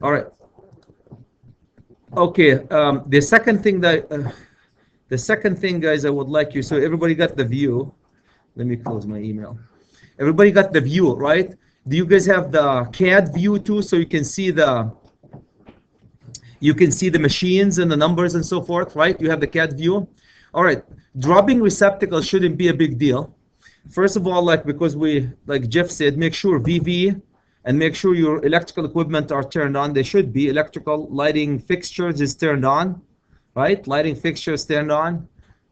All right. Okay. The second thing guys, I would like you. So everybody got the view. Let me close my email. Everybody got the view, right? Do you guys have the CAD view too, so you can see the machines and the numbers and so forth, right? You have the CAD view. All right. Dropping receptacles shouldn't be a big deal. First of all, because like Jeff said, make sure VV and make sure your electrical equipment are turned on. They should be. Electrical lighting fixtures is turned on, right? Lighting fixtures turned on.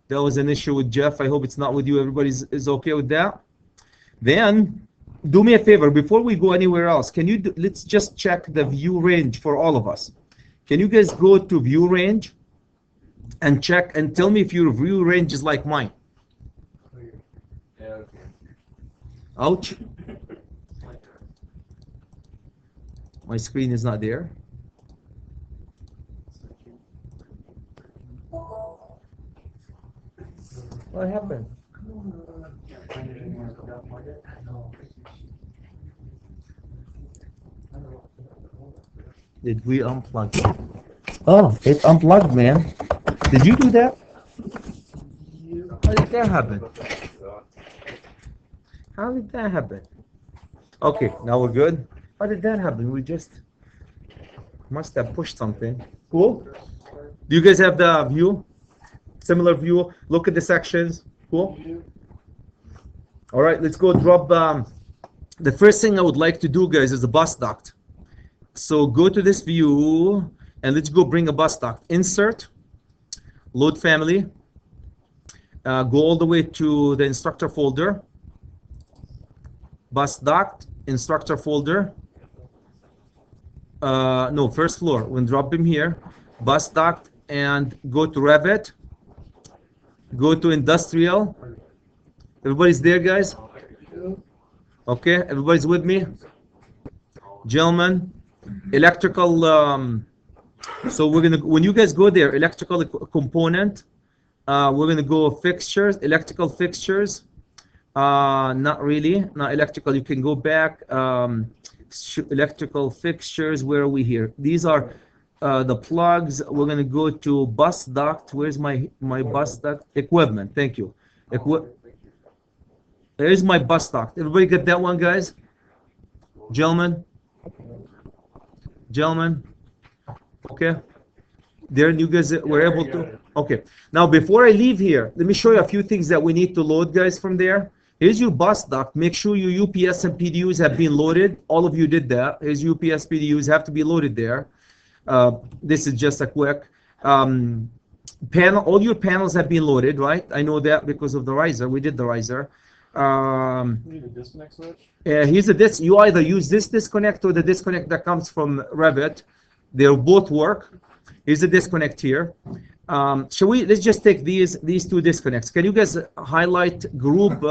That was an issue with Jeff. I hope it's not with you. Everybody is okay with that. Then do me a favor before we go anywhere else. Let's just check the view range for all of us. Can you guys go to view range and check and tell me if your view range is like mine? Ouch. My screen is not there. What happened? Did we unplug it? Oh, it unplugged, man. Did you do that? How did that happen? How did that happen? Okay, now we're good. How did that happen? We just must have pushed something. Cool. Do you guys have the view? Similar view. Look at the sections. Cool. All right, let's go drop. The first thing I would like to do, guys, is a bus duct. So go to this view and let's go bring a bus duct. Insert, load family. Go all the way to the instructor folder. Bus duct, instructor folder. No, first floor. We'll drop him here. Bus duct and go to Revit. Go to industrial. Everybody's there, guys? Okay, everybody's with me? Gentlemen, electrical, so we're gonna, when you guys go there, electrical component, we're gonna go fixtures, electrical fixtures. Not really, not electrical. You can go back. Electrical fixtures. Where are we here? These are the plugs. We're gonna go to bus duct. Where's my bus duct? Equipment. Thank you. There's my bus duct. Everybody get that one, guys? Gentlemen. Okay. There, you guys were able to. Okay. Now, before I leave here, let me show you a few things that we need to load, guys, from there. Here's your bus duct. Make sure your UPS and PDUs have been loaded. All of you did that. Here's UPS PDUs have to be loaded there. This is just a quick panel. All your panels have been loaded, right? I know that because of the riser. We did the riser. You need a disconnect switch? Here's a disc. You either use this disconnect or the disconnect that comes from Revit. They'll both work. Here's a disconnect here. Let's just take these two disconnects. Can you guys highlight group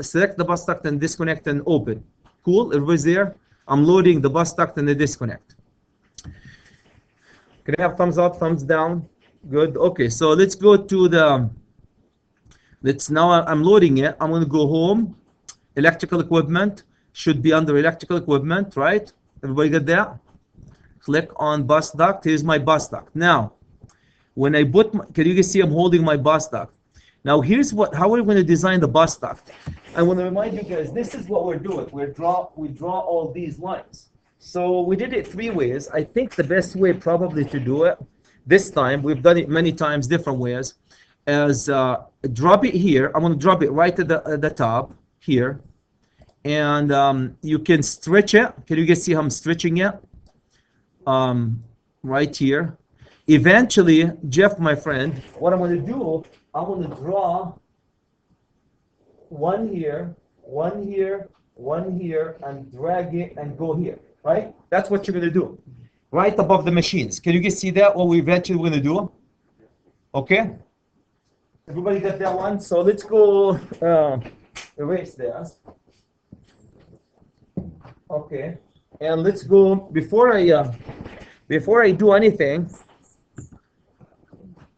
select the bus duct and disconnect and open? Cool, everybody's there? I'm loading the bus duct and the disconnect. Can I have thumbs up, thumbs down? Good, okay, so let's go to now I'm loading it. I'm gonna go home. Electrical equipment should be under electrical equipment, right? Everybody get that? Click on bus duct. Here's my bus duct. Now, when I put, can you guys see I'm holding my bus duct? Now here's how we're going to design the bus duct. I want to remind you guys, this is what we're doing. We draw all these lines. So we did it 3 ways. I think the best way probably to do it this time, we've done it many times different ways, is drop it here. I'm going to drop it right at the top here. And you can stretch it. Can you guys see how I'm stretching it? Right here. Eventually, Jeff, my friend, what I'm going to do, I'm going to draw one here, and drag it and go here, right? That's what you're going to do, right above the machines. Can you guys see that, what we eventually going to do? Okay? Everybody got that one? So let's go erase this. Okay. And let's go, before I do anything,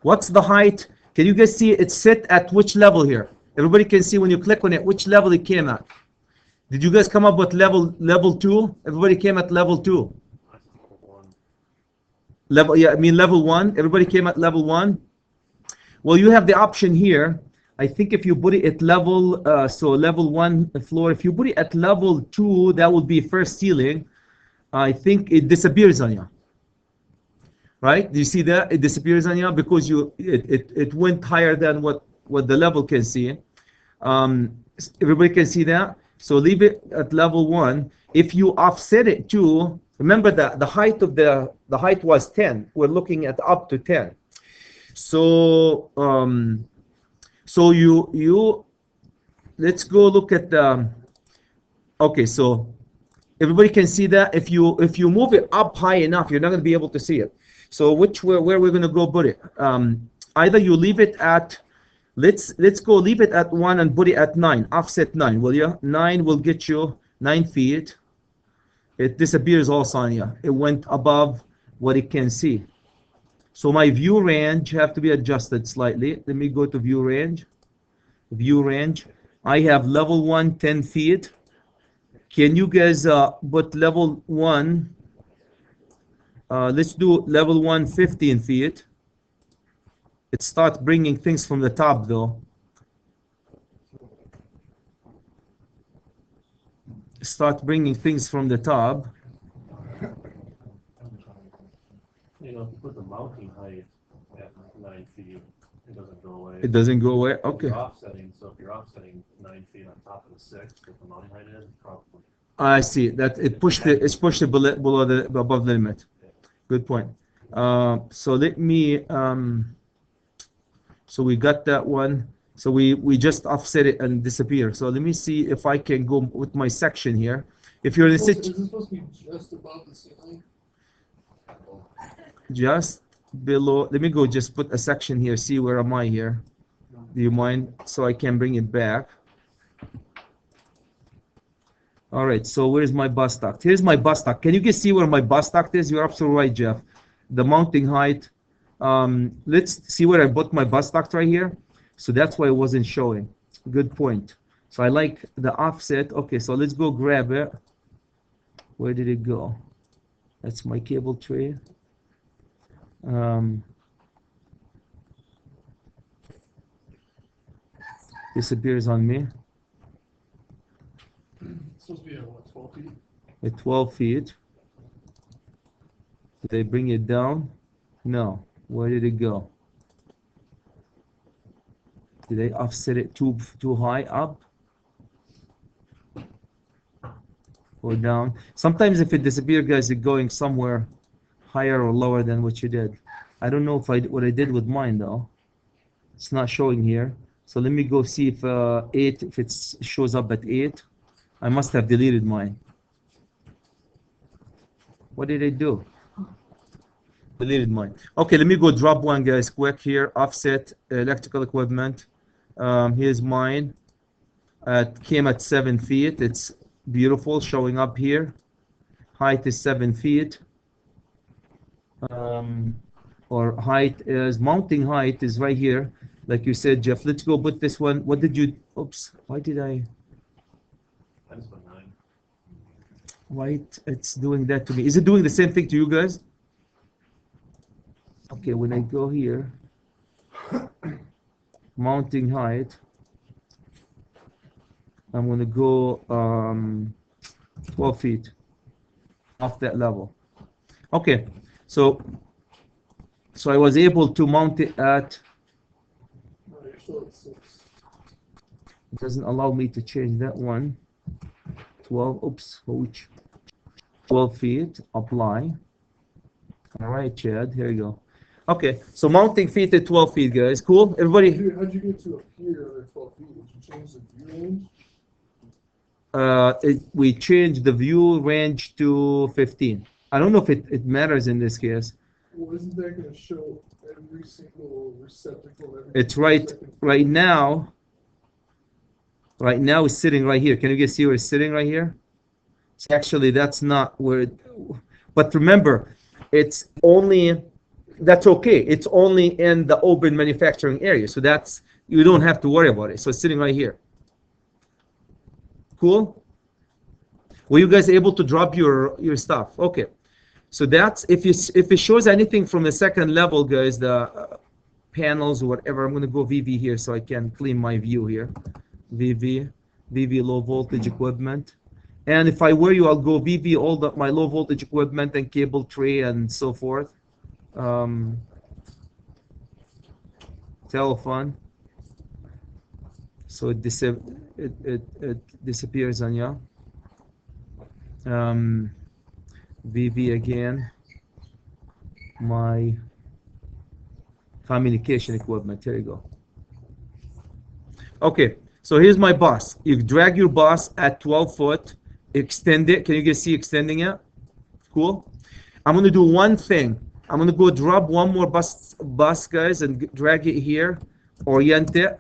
what's the height? Can you guys see it sit at which level here? Everybody can see when you click on it, which level it came at. Did you guys come up with level 2? Everybody came at level 2. Level, yeah, I mean level 1. Everybody came at level 1. Well, you have the option here. I think if you put it at level, so level 1 floor, if you put it at level 2, that would be first ceiling. I think it disappears on you. Right? Do you see that? It disappears on you because it went higher than what the level can see. Everybody can see that? So leave it at level 1. If you offset it to, remember that the height of the height was 10. We're looking at up to 10. So so you let's go look at the, okay, so everybody can see that. If you move it up high enough, you're not going to be able to see it. So where we're going to go put it? Either you leave it at, let's go leave it at 1 and put it at 9, offset 9, will you? 9 will get you 9 feet. It disappears also on you. It went above what it can see. So my view range have to be adjusted slightly. Let me go to view range. View range. I have level 1, 10 feet. Can you guys put level 1? Let's do level 1, 15 feet. It starts bringing things from the top though. Start bringing things from the top. You know, if you put the mounting height at 9 feet, it doesn't go away. It doesn't go away? Okay. You're offsetting, so if you're offsetting 9 feet on top of the 6, what the mounting height is, probably. I see that it's pushed it below the above the limit. Good point. So let me so we got that one. So we just offset it and disappear. So let me see if I can go with my section here. If you're in a situation, is it supposed to be just above the ceiling? just below, let me go just put a section here. See, where am I here? Do you mind? So I can bring it back. All right, so where's my bus duct? Here's my bus duct. Can you guys see where my bus duct is? You're absolutely right, Jeff. The mounting height. Let's see where I put my bus duct right here. So that's why it wasn't showing. Good point. So I like the offset. Okay, so let's go grab it. Where did it go? That's my cable tray. Disappears on me. It's supposed to be at what, 12 feet? At 12 feet. Did they bring it down? No. Where did it go? Did they offset it too high up? Or down? Sometimes if it disappears, guys, it's going somewhere higher or lower than what you did. I don't know if what I did with mine though. It's not showing here. So let me go see if 8, if it shows up at 8. I must have deleted mine. What did I do? Deleted mine. Okay, let me go drop one, guys, quick here. Offset electrical equipment. Here's mine. It came at 7 feet. It's beautiful, showing up here. Height is 7 feet. Or height is, mounting height is right here. Like you said, Jeff, let's go put this one. What did you, oops, why did I? Why it's doing that to me? Is it doing the same thing to you guys? Okay, when I go here, mounting height, I'm going to go 12 feet off that level. Okay, so I was able to mount it at, it doesn't allow me to change that one. 12, oops, ouch. 12 feet, apply. All right, Chad, here you go. Okay, so mounting feet at 12 feet, guys. Cool? Everybody? How'd you get to up here at 12 feet? Did you change the view range? We changed the view range to 15. I don't know if it matters in this case. Well, isn't that going to show every single receptacle? It's right now. Right now it's sitting right here. Can you guys see where it's sitting right here? So actually, that's not where it, but remember, it's only, that's okay. It's only in the open manufacturing area. So that's, you don't have to worry about it. So it's sitting right here. Cool? Were you guys able to drop your stuff? Okay. So that's if it shows anything from the second level, guys, the panels or whatever. I'm going to go VV here so I can clean my view here. VV low voltage equipment. And if I were you, I'll go VV all my low voltage equipment and cable tray and so forth. Telephone. So it disappears on you. VV again. My communication equipment. Here you go. Okay, so here's my bus. You drag your bus at 12 foot, extend it. Can you guys see extending it? Cool. I'm going to do one thing. I'm going to go drop one more bus, guys, and drag it here. Orient it.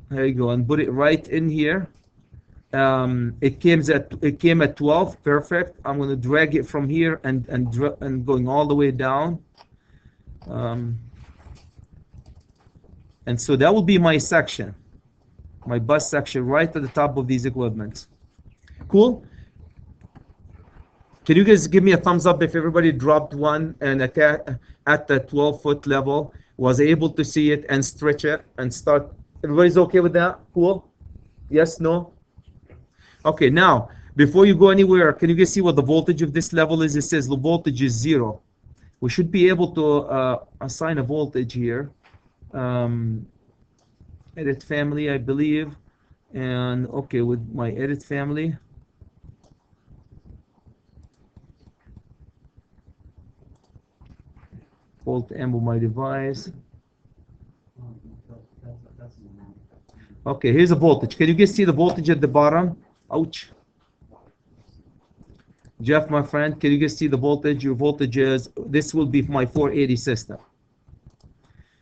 There you go, and put it right in here. It came at 12. Perfect. I'm going to drag it from here and going all the way down. And so that will be my section, my bus section, right at the top of these equipments. Cool. Can you guys give me a thumbs up if everybody dropped one and at the 12-foot level was able to see it and stretch it and start? Everybody's okay with that? Cool. Yes, no? Okay, now before you go anywhere, can you guys see what the voltage of this level is? It says the voltage is 0. We should be able to assign a voltage here. Edit family, I believe. And okay, with my edit family. Alt M of my device. Okay, here's the voltage. Can you guys see the voltage at the bottom? Ouch. Jeff, my friend, can you guys see the voltage? Your voltage is, this will be my 480 system.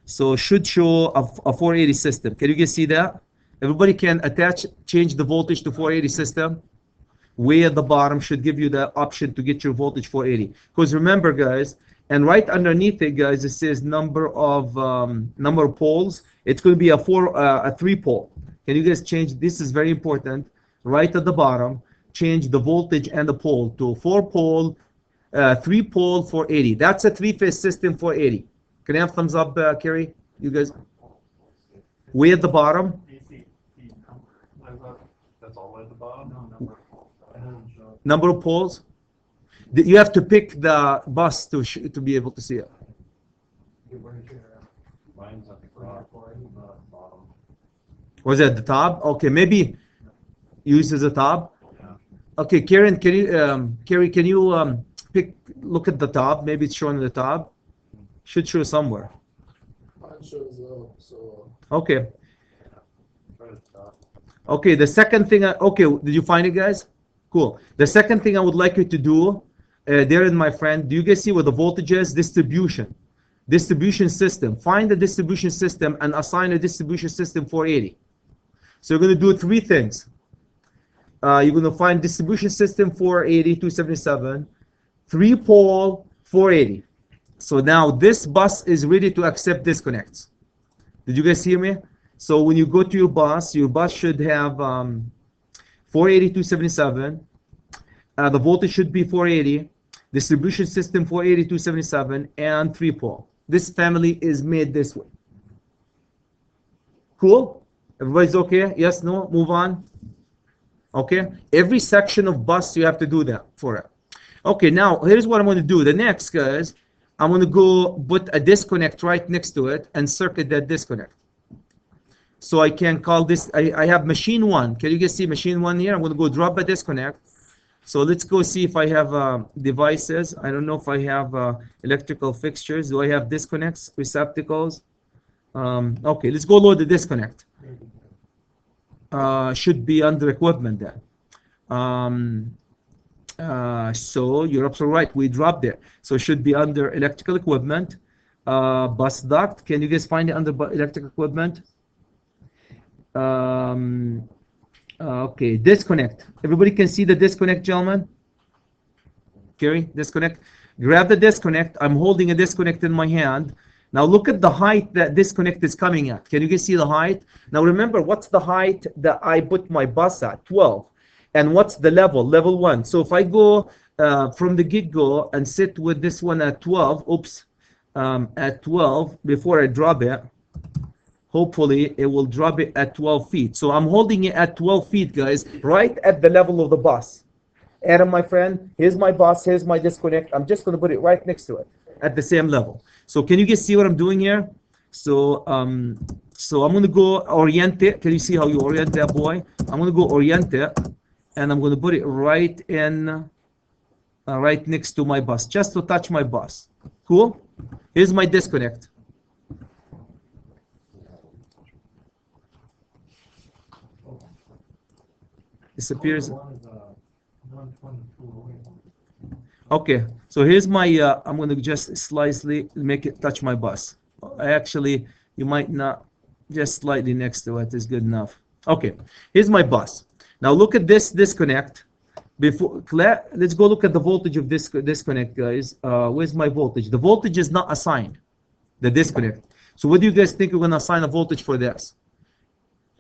So should show a 480 system. Can you guys see that? Everybody can change the voltage to 480 system. Way at the bottom should give you the option to get your voltage 480. Because remember, guys, and right underneath it, guys, it says number of poles. It's going to be a 3-pole. Can you guys change? This is very important. Right at the bottom, change the voltage and the pole to 4-pole, 3-pole 480. That's a 3-phase system 480. Can I have thumbs up, Kerry? You guys? Way at the bottom. That's all at the bottom. Number of poles. You have to pick the bus to be able to see it. Mine's at the top, not at the bottom. Was it at the top? Okay, maybe use as a top. Yeah. Okay, Karen, can you Kerry, can you look at the top? Maybe it's showing at the top. Should show somewhere. Mine shows up, so. Okay. Right at the top. Okay, the second thing. Okay, did you find it, guys? Cool. The second thing I would like you to do, there, my friend. Do you guys see what the voltage is? Distribution system. Find the distribution system and assign a distribution system 480. So you're going to do 3 things. You're going to find distribution system 480, 277, 3-pole 480. So now this bus is ready to accept disconnects. Did you guys hear me? So when you go to your bus should have 480, 277. The voltage should be 480. Distribution system 480, 277, and 3-pole. This family is made this way. Cool? Everybody's okay? Yes, no? Move on. Okay? Every section of bus, you have to do that for it. Okay, now, here's what I'm going to do. The next, guys, I'm going to go put a disconnect right next to it and circuit that disconnect. So I can call this, I have machine 1. Can you guys see machine 1 here? I'm going to go drop a disconnect. So let's go see if I have devices. I don't know if I have electrical fixtures. Do I have disconnects, receptacles? Okay, let's go load the disconnect. Should be under equipment then. So you're absolutely right. We dropped there. So it should be under electrical equipment. Bus duct. Can you guys find it under electrical equipment? Okay, disconnect. Everybody can see the disconnect, gentlemen? Kerry, disconnect. Grab the disconnect. I'm holding a disconnect in my hand. Now look at the height that disconnect is coming at. Can you guys see the height? Now remember, what's the height that I put my bus at? 12. And what's the level? Level 1. So if I go from the get-go and sit with this one at 12, at 12 before I drop it, hopefully it will drop it at 12 feet. So I'm holding it at 12 feet, guys, right at the level of the bus. Adam, my friend, here's my bus, here's my disconnect. I'm just going to put it right next to it at the same level. So can you guys see what I'm doing here? So so I'm going to go orient it. Can you see how you orient that boy? I'm going to go orient it, and I'm going to put it right in, right next to my bus, just to touch my bus. Cool? Here's my disconnect. Disappears. Okay, so here's my, I'm going to just slightly make it touch my bus. Actually, you might not, just slightly next to it is good enough. Okay, here's my bus. Now look at this disconnect. Before, let's go look at the voltage of this disconnect, guys. Where's my voltage? The voltage is not assigned, the disconnect. So what do you guys think we're going to assign a voltage for this?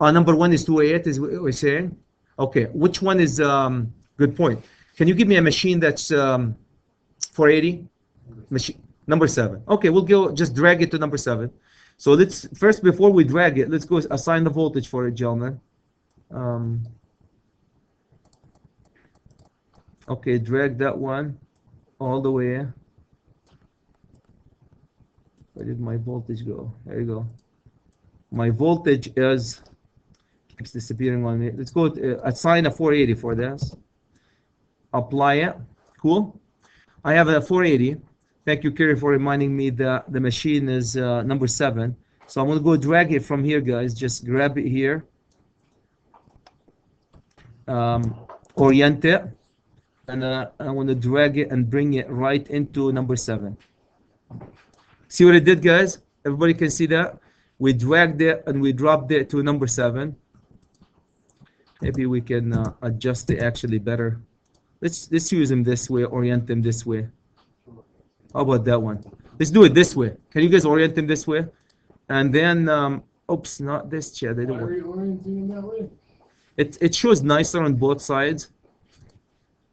Number 1 is 208, is what we're saying. Okay, which one is, good point. Can you give me a machine that's 480? Machine number 7. Okay, we'll go just drag it to number 7. So let's first, before we drag it, let's go assign the voltage for it, gentlemen. Okay, drag that one all the way. Where did my voltage go? There you go. My voltage is, keeps disappearing on me. Let's go assign a 480 for this. Apply it. Cool. I have a 480. Thank you, Kerry, for reminding me that the machine is number 7. So I'm going to go drag it from here, guys. Just grab it here. Orient it. And I want to drag it and bring it right into number 7. See what I did, guys? Everybody can see that? We dragged it and we dropped it to number 7. Maybe we can adjust it actually better. Let's use them this way, orient them this way. How about that one? Let's do it this way. Can you guys orient them this way? And then, oops, not this chair. They don't work. Why are you orienting that way? It shows nicer on both sides.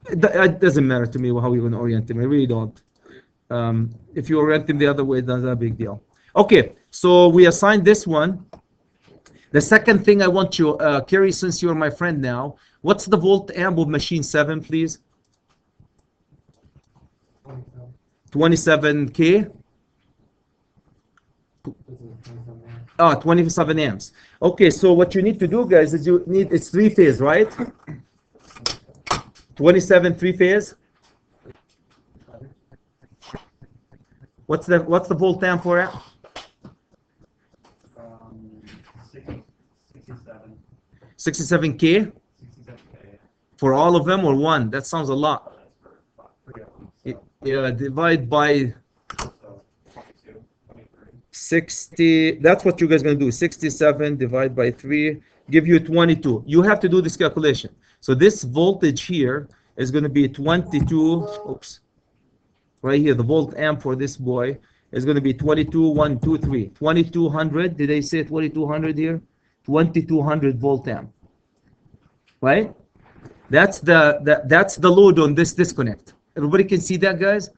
It doesn't matter to me how you're going to orient them. I really don't. If you orient them the other way, that's a big deal. Okay, so we assigned this one. The second thing I want you, Kerry, since you're my friend now, what's the volt amp of machine 7, please? 27K? 27 amps. Okay, so what you need to do, guys, is it's 3-phase, right? 27 3-phase. What's the volt amp for it? 67. 67K? For all of them or one? That sounds a lot. Yeah, divide by 60. That's what you guys are going to do. 67 divided by 3 give you 22. You have to do this calculation. So this voltage here is going to be 22. Oops. Right here, the volt amp for this boy is going to be 22,123. 2200. Did I say 2200 here? 2200 volt amp. Right? That's the load on this disconnect. Everybody can see that, guys?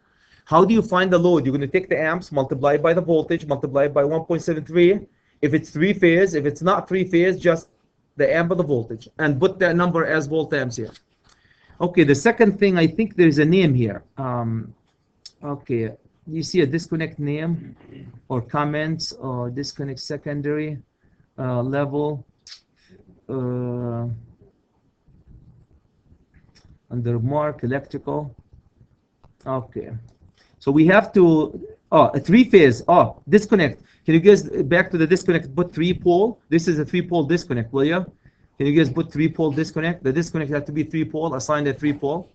How do you find the load? You're going to take the amps, multiply by the voltage, multiply by 1.73. If it's 3-phase, if it's not 3-phase, just the amp of the voltage, and put that number as volt amps here. Okay, the second thing, I think there's a name here. Okay, you see a disconnect name or comments or disconnect secondary level under mark electrical. Okay, so we have to a 3-phase disconnect. Can you guys back to the disconnect put 3-pole? This is a 3-pole disconnect, will you? Can you guys put 3-pole disconnect? The disconnect has to be 3-pole, assigned a 3-pole.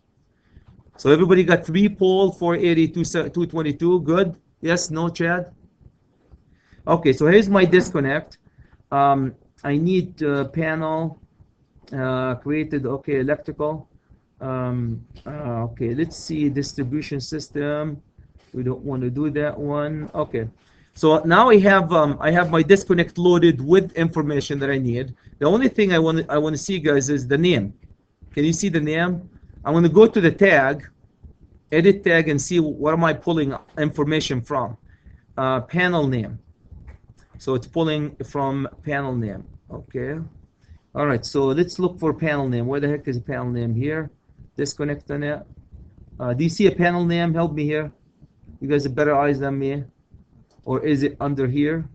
So everybody got 3-pole 480 222. Good? Yes, no, Chad? Okay, so here's my disconnect. I need panel created. Okay, electrical. Okay, let's see distribution system. We don't want to do that one. Okay, so now I have my disconnect loaded with information that I need. The only thing I want to see, guys, is the name. Can you see the name? I'm going to go to the tag, edit tag, and see what am I pulling information from. Panel name. So it's pulling from panel name. Okay. All right. So let's look for panel name. Where the heck is the panel name here? Disconnect on it. Do you see a panel name? Help me here. You guys have better eyes than me. Or is it under here?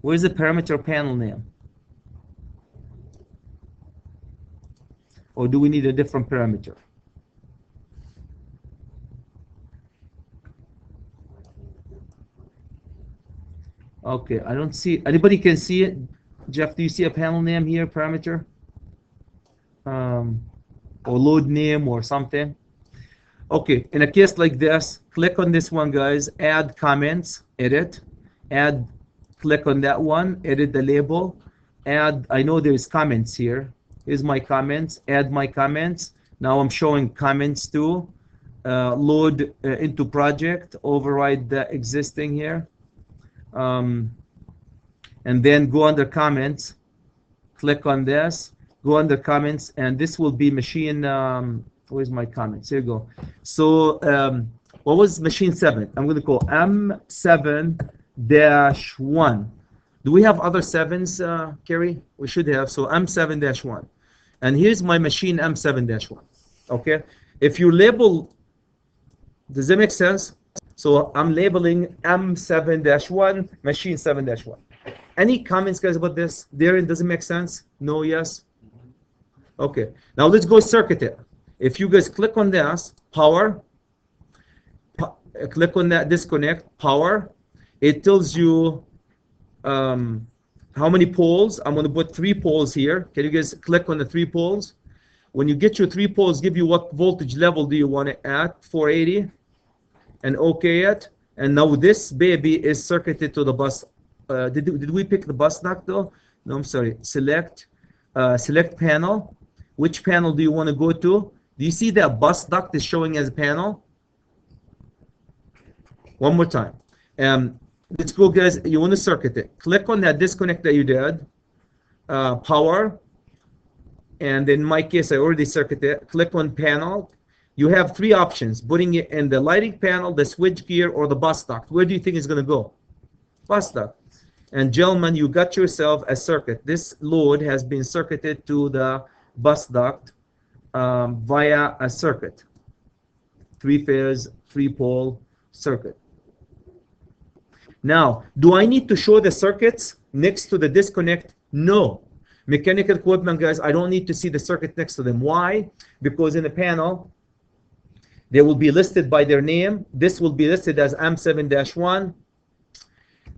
Where's the parameter panel name? Or do we need a different parameter? Okay, I don't see. Anybody can see it? Jeff, do you see a panel name here, parameter? Or load name or something? Okay, in a case like this, click on this one, guys, add comments, edit, add, click on that one, edit the label, add, I know there's comments here. Here's my comments, add my comments. Now I'm showing comments too. Load into project, override the existing here. And then go under comments, click on this, go under comments, and this will be machine, where's my comments? Here you go. So what was machine 7? I'm going to call M7-1. Do we have other 7s, Kerry? We should have. So M7-1. And here's my machine M7-1. Okay? If you label, does that make sense? So I'm labeling M7-1, machine 7-1. Any comments, guys, about this? Darren, does it make sense? No, yes? Okay. Now let's go circuit it. If you guys click on this, power, click on that disconnect, power, it tells you how many poles. I'm going to put 3 poles here. Can you guys click on the 3 poles? When you get your 3 poles, give you what voltage level do you want it at, 480, and OK it. And now this baby is circuited to the bus. Did we pick the bus duct though? No, I'm sorry. Select panel. Which panel do you want to go to? Do you see that bus duct is showing as a panel? One more time. Let's go, guys. You want to circuit it. Click on that disconnect that you did. Power. And in my case, I already circuited it. Click on panel. You have 3 options. Putting it in the lighting panel, the switch gear, or the bus duct. Where do you think it's going to go? Bus duct. And gentlemen, you got yourself a circuit. This load has been circuited to the bus duct via a circuit. 3-phase, 3-pole circuit. Now, do I need to show the circuits next to the disconnect? No. Mechanical equipment, guys, I don't need to see the circuit next to them. Why? Because in the panel, they will be listed by their name. This will be listed as M7-1.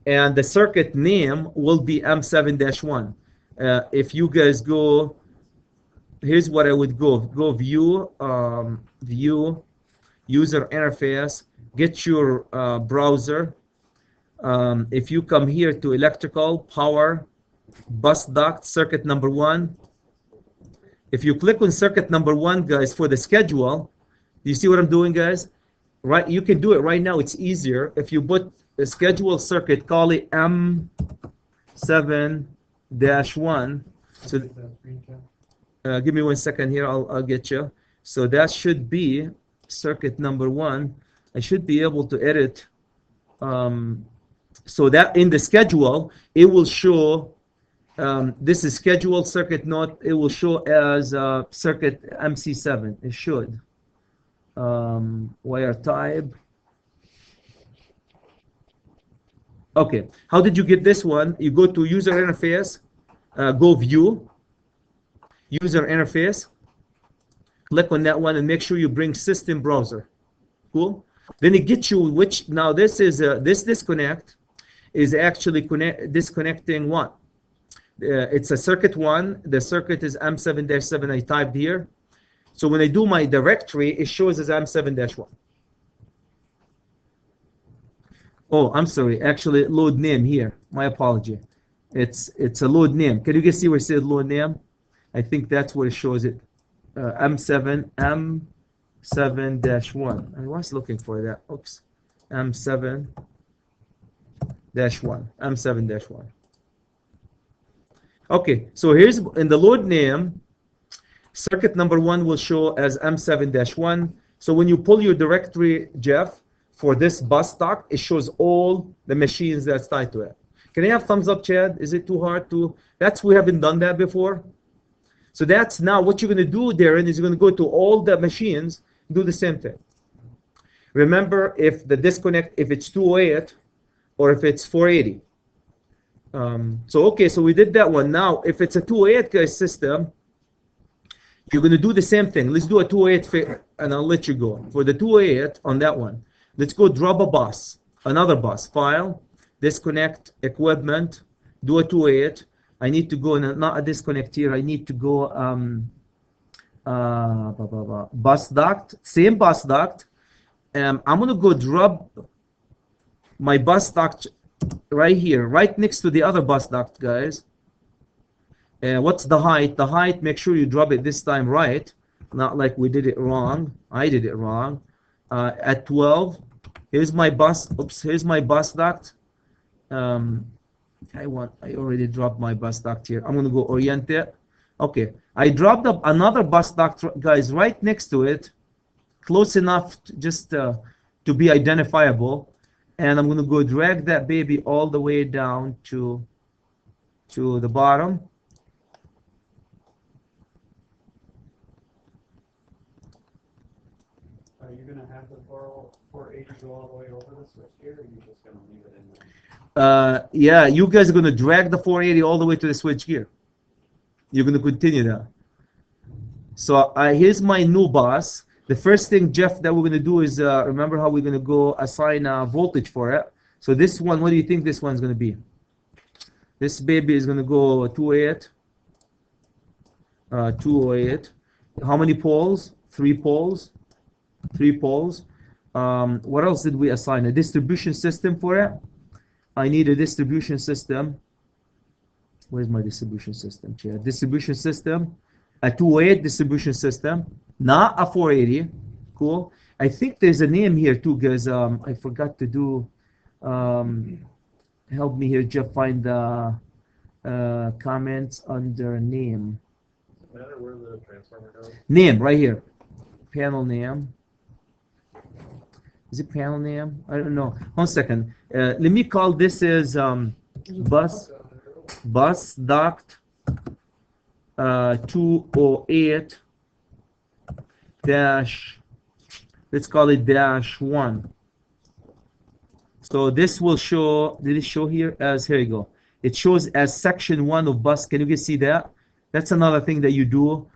And the circuit name will be M7-1. If you guys go, here's what I would go. Go view, view, user interface, get your browser. If you come here to electrical, power, bus duct, circuit number 1. If you click on circuit number 1, guys, for the schedule, you see what I'm doing, guys? Right, you can do it right now. It's easier. If you put a schedule circuit, call it M7-1. So give me 1 second here. I'll get you. So that should be circuit number 1. I should be able to edit. So that in the schedule, it will show. This is scheduled circuit note. It will show as circuit MC7. It should. Wire type. Okay. How did you get this one? You go to user interface. Go view. User interface. Click on that one and make sure you bring system browser. Cool. Then it gets you which. Now this is this disconnect is actually disconnecting one. It's a circuit 1. The circuit is M7-7. I typed here. So when I do my directory, it shows as M7-1. Oh, I'm sorry. Actually, load name here. My apology. It's a load name. Can you guys see where it says load name? I think that's where it shows it. M7-1. I was looking for that. Oops. M7-1. M7-1. Okay, so here's in the load name, circuit number 1 will show as M7-1. So when you pull your directory, Jeff, for this bus stock, it shows all the machines that's tied to it. Can I have thumbs up, Chad? Is it too hard to? We haven't done that before. So that's now what you're going to do, Darren, is you're going to go to all the machines, do the same thing. Remember, if the disconnect, if it's 208 or if it's 480. So we did that one. Now, if it's a 208 guys system, you're going to do the same thing. Let's do a 208 and I'll let you go. For the 208 on that one, let's go drop a bus, another bus, file, disconnect, equipment, do a 208. I need to go, not a disconnect here, I need to go bus duct, same bus duct. I'm going to go drop my bus duct right here, right next to the other bus duct, guys. What's the height? The height, make sure you drop it this time right, not like we did it wrong. I did it wrong. At 12, here's my bus, here's my bus duct. I already dropped my bus duct here. I'm going to go orient it. Okay, I dropped up another bus duct, guys, right next to it, close enough to be identifiable. And I'm going to go drag that baby all the way down to the bottom. Are you going to have the 480 go all the way over the switch here, or are you just going to leave it in there? Yeah, you guys are going to drag the 480 all the way to the switch gear. You're going to continue that. So here's my new bus. The first thing, Jeff, that we're going to do is, remember how we're going to go assign a voltage for it. So this one, what do you think this one's going to be? This baby is going to go 208. 208. How many poles? 3 poles. 3 poles. What else did we assign? A distribution system for it. I need a distribution system. Where's my distribution system? Chad? Distribution system. A 208 distribution system. Not a 480. Cool. I think there's a name here too, guys. I forgot to do. Help me here, Jeff. Find the comments under name. Does it matter where the transformer goes? Name right here. Panel name. Is it panel name? I don't know. 1 second. Let me call this as bus duct 208 dash. Let's call it -1. So this will show. Did it show here as? Here you go. It shows as section 1 of bus. Can you guys see that? That's another thing that you do.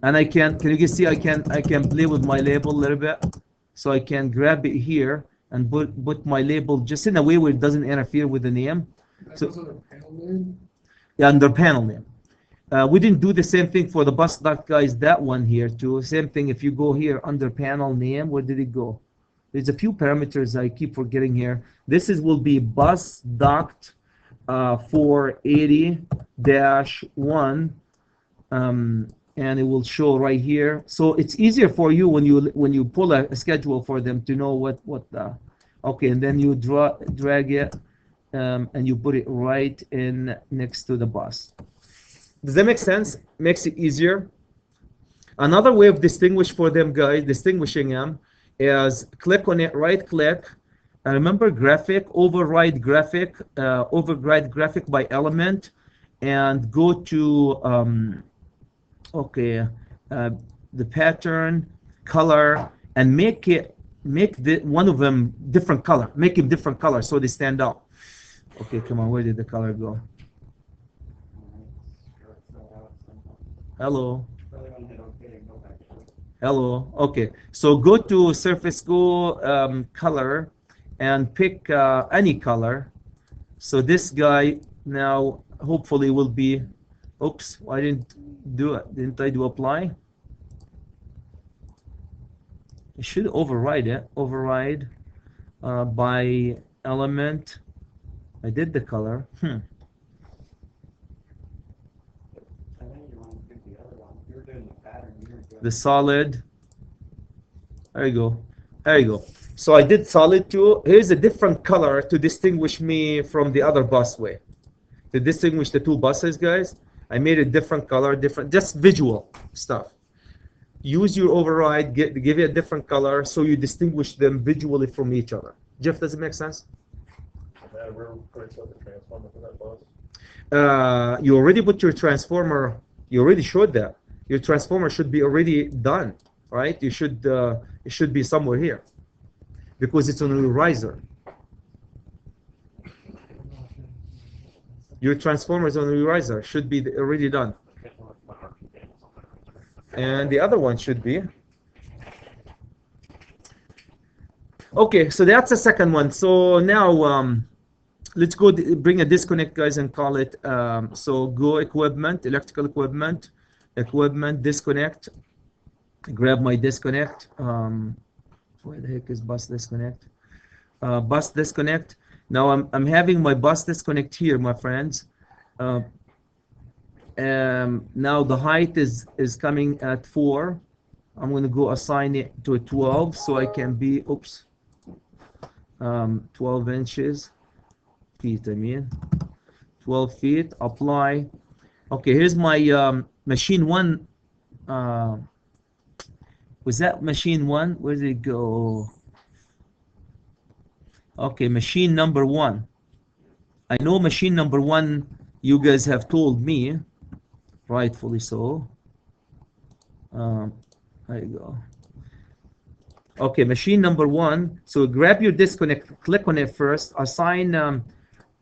And I can you guys see I can play with my label a little bit, so I can grab it here and put my label just in a way where it doesn't interfere with the name. So under panel name? Yeah, under panel name. We didn't do the same thing for the bus duct, guys. That one here too. Same thing. If you go here under panel name, where did it go? There's a few parameters I keep forgetting here. This will be bus duct 480-1. And it will show right here. So it's easier for you when you pull a schedule for them to know what the. Okay, and then you drag it and you put it right in next to the bus. Does that make sense? Makes it easier. Another way of distinguishing them is click on it, right click, and remember graphic, override graphic by element, and go to the pattern, color, and make one of them different color. Make them different color so they stand out. Okay, come on, where did the color go? Hello. Hello. Okay, so go to surface, go color, and pick any color. So this guy now hopefully will be. Oops, I didn't do it. Didn't I do apply? I should override it. Override by element. I did the color. I think you want to do the other one. You're doing the pattern. The solid. There you go. There you go. So I did solid too. Here's a different color to distinguish me from the other busway. to distinguish the two buses, guys. I made a different color, different, just visual stuff. Use your override, give it a different color so you distinguish them visually from each other. Jeff, does it make sense? You already put your transformer, you already showed that. Your transformer should be already done, right? You should, it should be somewhere here because it's on a riser. Your transformer is on a riser, should be already done. And the other one should be. Okay, so that's the second one. So now let's go bring a disconnect, guys, and call it. So go equipment, electrical equipment, disconnect. Grab my disconnect. Where the heck is bus disconnect? Bus disconnect. Now I'm having my bus disconnect here, my friends. Now the height is coming at 4. I'm going to go assign it to a 12 so I can be 12 inches feet. I mean 12 feet. Apply. Okay, here's my machine 1. Was that machine 1? Where did it go? Okay, machine number 1. I know machine number 1, you guys have told me, rightfully so. There you go. Okay, machine number 1. So grab your disconnect, click on it first, assign the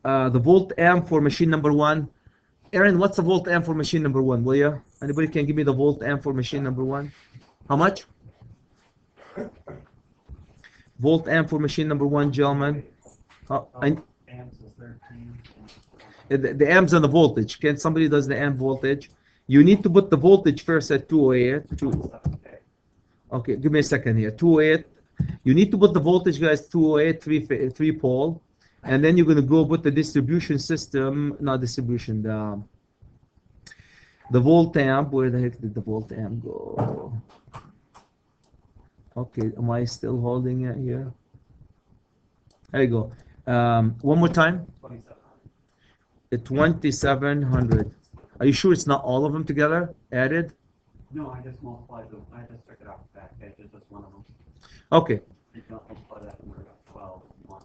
volt amp for machine number 1. Aaron, what's the volt amp for machine number 1, will you? Anybody can give me the volt amp for machine number 1? How much? Volt amp for machine number 1, gentlemen. Amps is 13. The amps and the voltage. Can somebody does the amp voltage? You need to put the voltage first at 208. Okay, give me a second here. 208. You need to put the voltage, guys, 208, 3 pole, and then you're going to go put the distribution system, not distribution, the volt amp. Where the heck did the volt amp go? Okay, am I still holding it here? There you go. One more time. 2700. Are you sure it's not all of them together added? No, I just multiplied them. I just took it off the back page. It's just one of them. Okay. You don't multiply that number 12 and 1.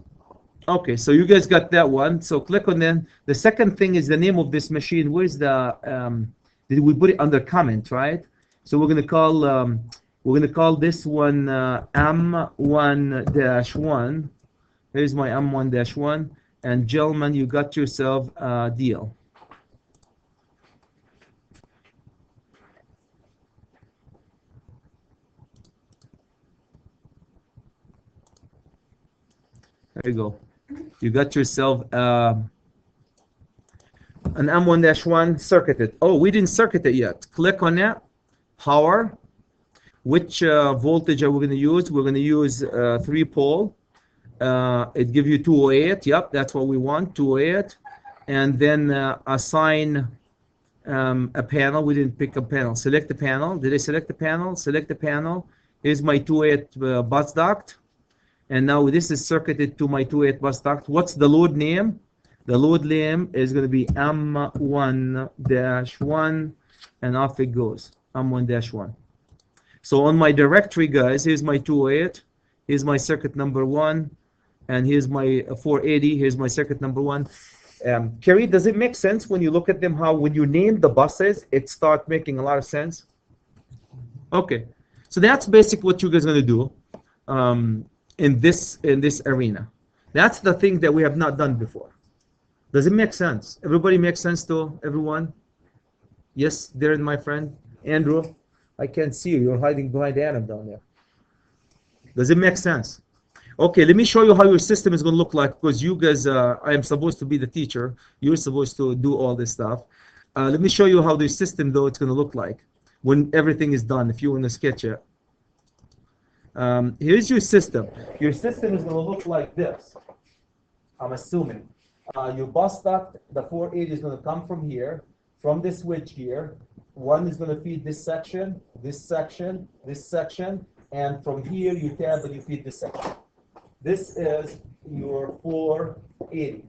Okay, so you guys got that one. So click on them. The second thing is the name of this machine. Where's the did we put it under comment, right? So we're gonna call this one M1-1. Here's my M1-1. And gentlemen, you got yourself a deal. There you go. You got yourself an M1-1 circuited. Oh, we didn't circuit it yet. Click on it. Power. Which voltage are we going to use? We're going to use 3 pole. It gives you 208. Yep, that's what we want, 208. And then assign a panel. We didn't pick a panel. Select the panel. Did I select the panel? Select the panel. Here's my 208 bus duct. And now this is circuited to my 208 bus duct. What's the load name? The load name is going to be M1-1, and off it goes, M1-1. So on my directory, guys, here's my 208, here's my circuit number 1, and here's my 480, here's my circuit number 1. Kerry, does it make sense when you look at them, how when you name the buses, it starts making a lot of sense? Okay, so that's basically what you guys are going to do in this arena. That's the thing that we have not done before. Does it make sense? Everybody makes sense to everyone? Yes, Darren, my friend. Andrew, I can't see you. You're hiding behind Adam down there. Does it make sense? Okay, let me show you how your system is going to look like, because you guys, I am supposed to be the teacher. You're supposed to do all this stuff. Let me show you how the system, though, it's going to look like when everything is done, if you want to sketch it. Here's your system. Your system is going to look like this, I'm assuming. Your bus duct, the 480 is going to come from here, from this switch here. One is going to feed this section, and from here you tab and you feed this section. This is your 480.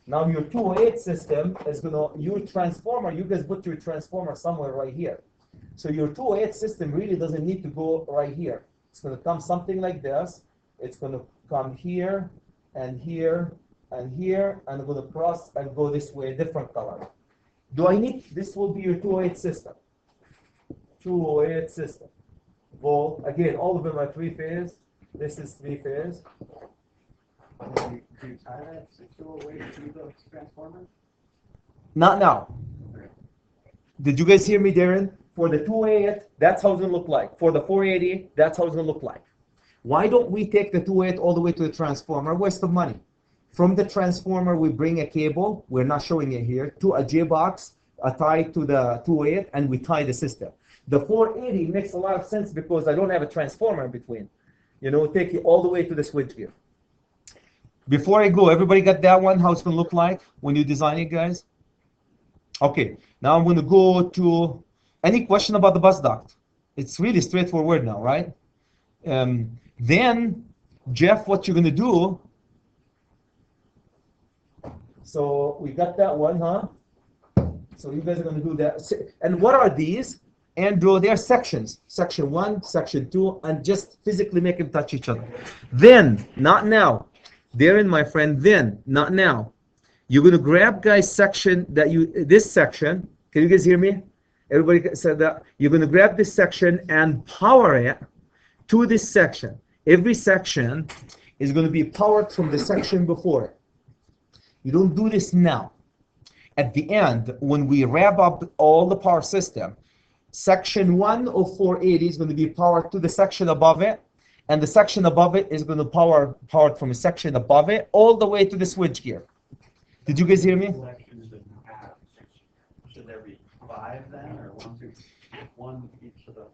Now your 208 system is gonna, your transformer, you guys put your transformer somewhere right here. So your 208 system really doesn't need to go right here. It's gonna come something like this. It's gonna come here and here and here, and gonna cross and go this way, different color. Do I need, this will be your 208 system. 208 system. Volt, again, all of them are 3-phase. This is 3-phase. Do you tie that secure way to the transformer? Not now. Did you guys hear me, Darren? For the 208, that's how it's gonna look like. For the 480, that's how it's gonna look like. Why don't we take the 208 all the way to the transformer? Waste of money. From the transformer, we bring a cable, we're not showing it here, to a J-box, tied to the 208, and we tie the system. The 480 makes a lot of sense because I don't have a transformer in between. You know, take it all the way to the switchgear. Before I go, everybody got that one, how it's gonna look like when you design it, guys? Okay, now I'm gonna go to, any question about the bus duct? It's really straightforward now, right? Then, Jeff, what you're gonna do, so we got that one, huh? So you guys are gonna do that. And what are these? Andrew, they are sections. Section 1, section 2, and just physically make them touch each other. Then, not now. Darren, my friend, then, not now. You're gonna grab, guys, section that you, this section, can you guys hear me? Everybody said that. You're gonna grab this section and power it to this section. Every section is gonna be powered from the section before it. You don't do this now. At the end, when we wrap up all the power system, section 1 of 480 is going to be powered to the section above it, and the section above it is going to powered from a section above it all the way to the switchgear. Did you guys hear me? Sections that you have, should there be 5 then, or 1, 2, 1 each of the?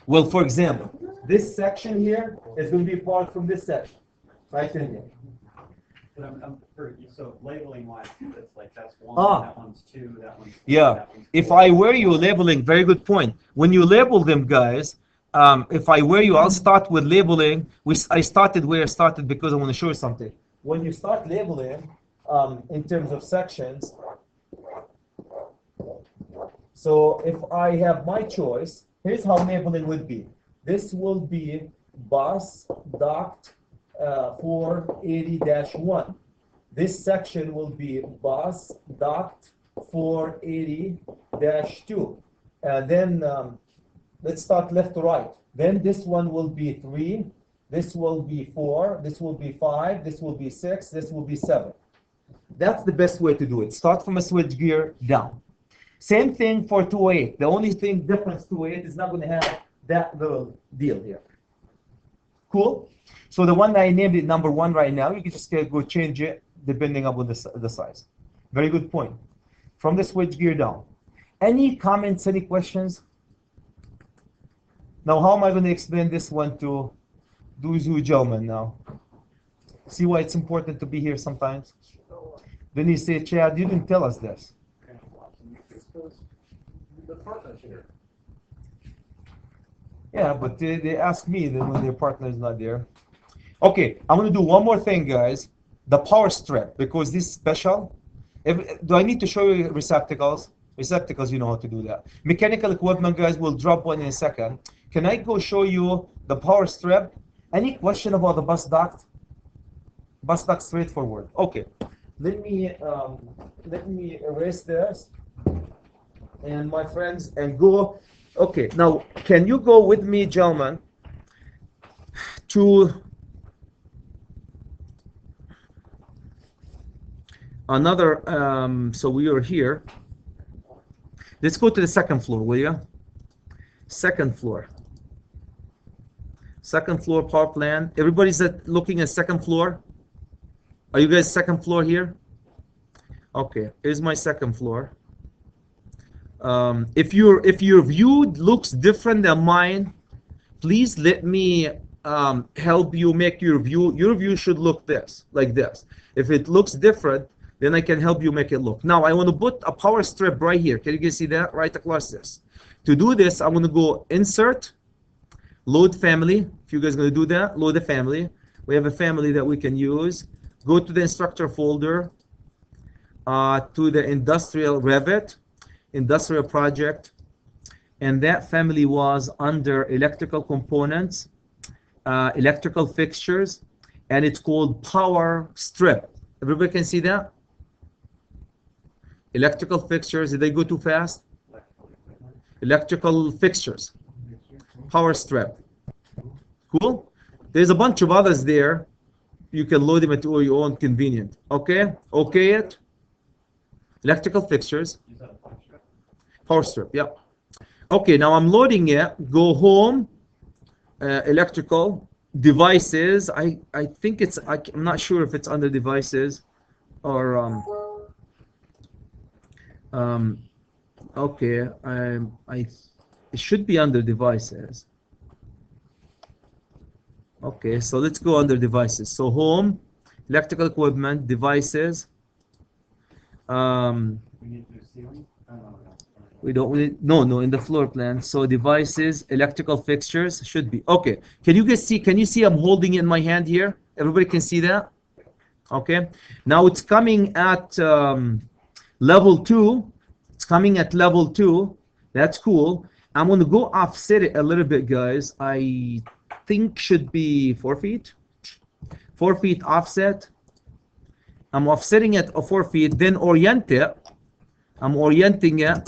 Well, for example, this section here is going to be powered from this section, right in there. So labeling wise, it's like that's 1, that one's 2, that one's 3, Yeah. that one's 4. If I were you labeling, very good point. When you label them, guys, if I were you, I'll start with labeling. I started where I started because I want to show you something. When you start labeling, in terms of sections, so if I have my choice, here's how labeling would be. This will be bus duct 480-1. This section will be bus duct 480-2. And then let's start left to right. Then this one will be 3, this will be 4, this will be 5, this will be 6, this will be 7. That's the best way to do it. Start from a switchgear down. Same thing for 208. The only thing difference 208 is not going to have that little deal here. Cool? So the one that I named it number 1 right now, you can just go change it depending upon the size. Very good point. From the switchgear down. Any comments, any questions? Now, how am I going to explain this one to those gentlemen now? See why it's important to be here sometimes? Then you say, Chad, you didn't tell us this. The partner's here. Yeah, but they ask me then when their partner is not there. Okay, I'm going to do one more thing, guys. The power strip, because this is special. Do I need to show you receptacles? Receptacles, you know how to do that. Mechanical equipment, guys, we'll drop one in a second. Can I go show you the power strip? Any question about the bus duct? Bus duct straightforward. Okay, let me erase this, and my friends, and go. Okay, now can you go with me, gentlemen, to another? So we are here. Let's go to the second floor, will you? Second floor. Second floor power plant. Everybody's looking at second floor. Are you guys second floor here? Okay, here's my second floor. If your view looks different than mine, please let me help you make your view. Your view should look like this. If it looks different, then I can help you make it look. Now I want to put a power strip right here. Can you guys see that? Right across this. To do this, I'm going to go insert, load family. If you guys are going to do that, load the family. We have a family that we can use. Go to the instructor folder, to the industrial Revit, industrial project, and that family was under electrical components, electrical fixtures, and it's called power strip. Everybody can see that? Electrical fixtures, did they go too fast? Electrical fixtures, power strip. Cool? There's a bunch of others there. You can load them at your own convenience. Okay? Okay it? Electrical fixtures, power strip, yeah. Okay, now I'm loading it. Go home, electrical devices. I think it's, I'm not sure if it's under devices or okay, it should be under devices. Okay, so let's go under devices. So home, electrical equipment, devices. We don't, no, in the floor plan. So devices, electrical fixtures should be. Okay, can you guys see, can you see I'm holding it in my hand here? Everybody can see that? Okay, now it's coming at level 2. It's coming at level 2. That's cool. I'm going to go offset it a little bit, guys. I think should be 4 feet. 4 feet offset. I'm offsetting it 4 feet, then orient it. I'm orienting it.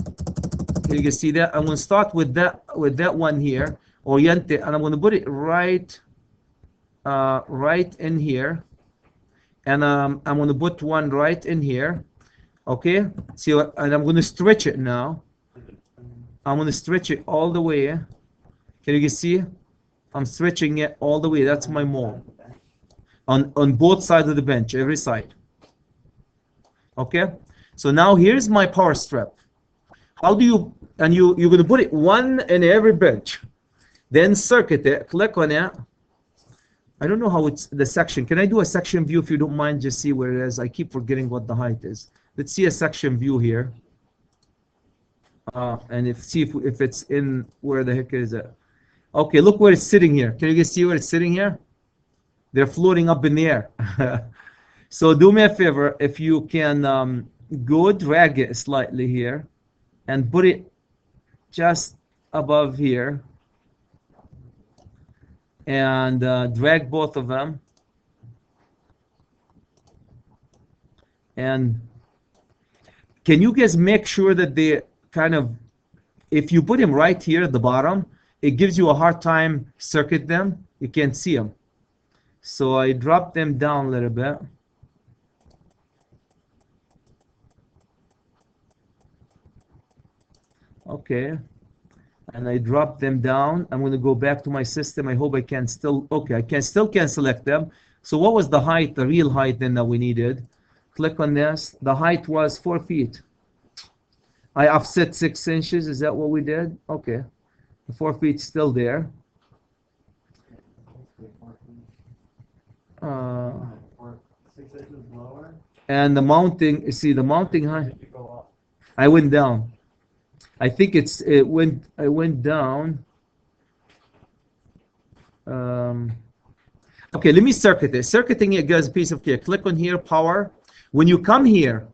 You can see that. I'm going to start with that one here. Orient it, and I'm going to put it right in here. And I'm going to put one right in here. Okay. See, and I'm going to stretch it now. I'm going to stretch it all the way. Can you see? I'm stretching it all the way. That's my mold. On both sides of the bench, every side. Okay. So now here's my power strip. How do you, and you're going to put it one in every bench. Then circuit it, click on it. I don't know how it's the section. Can I do a section view if you don't mind? Just see where it is. I keep forgetting what the height is. Let's see a section view here. And see if it's in, where the heck is it? Okay, look where it's sitting here. Can you guys see where it's sitting here? They're floating up in the air. So do me a favor, if you can go drag it slightly here and put it just above here and drag both of them, and can you guys make sure that they kind of, if you put them right here at the bottom, it gives you a hard time circuit them. You can't see them. So I drop them down a little bit. Okay, and I drop them down. I'm going to go back to my system. I hope I can still, okay, I can still select them. So what was the height, the real height then that we needed? Click on this. The height was 4 feet. I offset 6 inches. Is that what we did? Okay, the 4 feet still there. And the mounting, you see the mounting height. I went down. I think I went down. Okay, let me circuit it. Circuiting it, guys, piece of cake. Click on here, power. When you come here,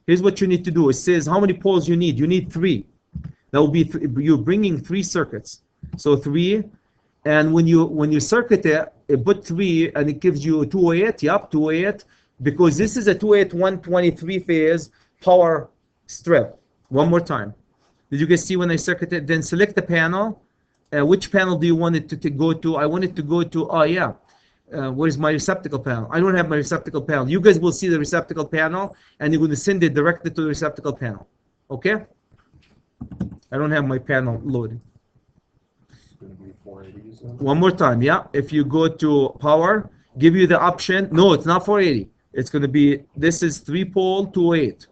here's what you need to do. It says how many poles you need. You need 3. That will be you're bringing 3 circuits. So 3, and when you circuit it, put 3, and it gives you 208. Yep, 208, because this is a 208 123 phase power strip. One more time. Did you guys see when I circuit it? Then select the panel. Which panel do you want it to go to? I want it to go to, oh yeah, where's my receptacle panel? I don't have my receptacle panel. You guys will see the receptacle panel, and you're going to send it directly to the receptacle panel. Okay? I don't have my panel loaded. It's going to be 480. So. One more time, yeah. If you go to power, give you the option. No, it's not 480. It's going to be, this is 3-pole 208.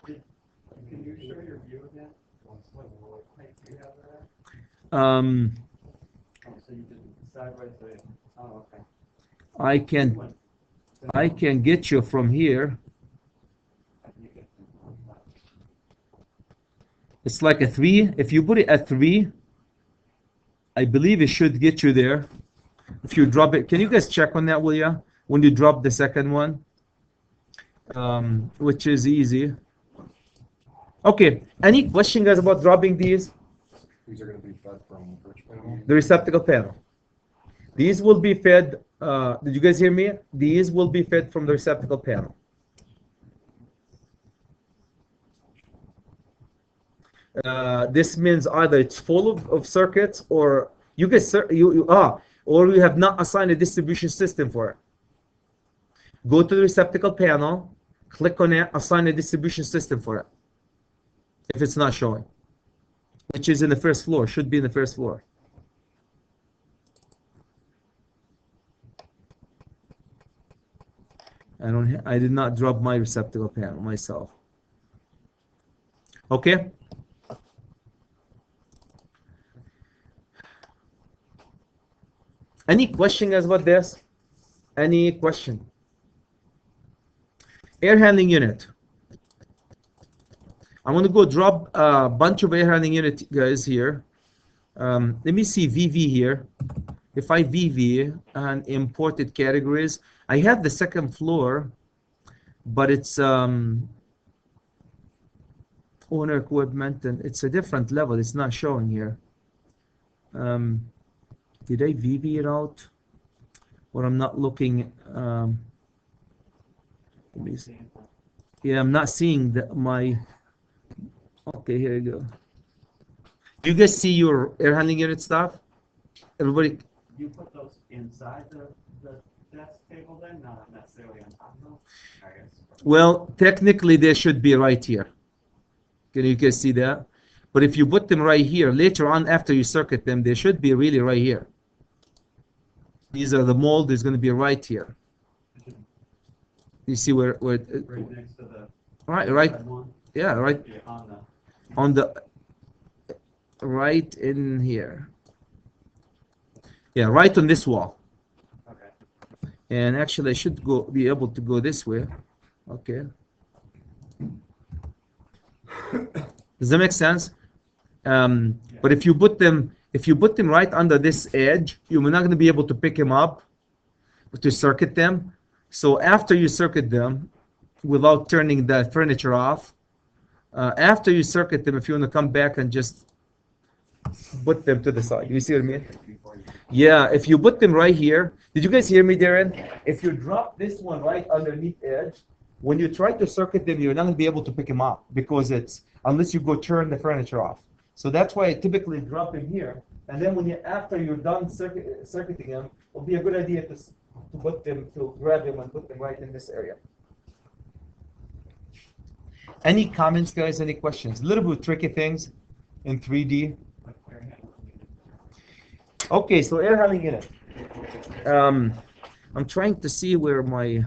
Can you show your view again? So you did side by side. Oh, okay. I can get you from here. It's like a 3. If you put it at 3, I believe it should get you there. If you drop it, can you guys check on that, will you? when you drop the second one, which is easy. Okay, any question guys about dropping these? These are going to be fed from which panel? The receptacle panel. These will be fed, did you guys hear me? These will be fed from the receptacle panel. This means either it's full of circuits, or you guys or you have not assigned a distribution system for it. Go to the receptacle panel, click on it, assign a distribution system for it. If it's not showing, which is in the first floor, should be in the first floor. I did not drop my receptacle panel myself. Okay. Any question guys about this? Any question? Air handling unit. I'm going to go drop a bunch of air handling unit guys here. Let me see VV here. If I VV and imported categories, I have the second floor, but it's owner equipment, and it's a different level. It's not showing here. Did I VV it out? Or I'm not looking. Let me see. Yeah, I'm not seeing my. Okay, here you go. Do you guys see your air handling unit stuff? Everybody. You put those inside the desk table then, not necessarily on top of them? I guess. Well, technically they should be right here. Can you guys see that? But if you put them right here, later on after you circuit them, they should be really right here. These are the mold is going to be right here. You see where Right next to the right one? yeah, right on the right in here. Yeah, right on this wall. Okay. And actually I should be able to go this way. Okay. Does that make sense? But if you put them right under this edge, you're not going to be able to pick them up to circuit them. So after you circuit them, without turning the furniture off, after you circuit them, if you want to come back and just put them to the side. You see what I mean? Yeah, if you put them right here. Did you guys hear me, Darren? If you drop this one right underneath edge, when you try to circuit them, you're not going to be able to pick them up because it's, unless you go turn the furniture off. So that's why I typically drop them here. And then after you're done circuiting them, it'll be a good idea to grab them and put them right in this area. Any comments, guys? Any questions? A little bit tricky things in 3D. Okay, so air handling unit. I'm trying to see where my.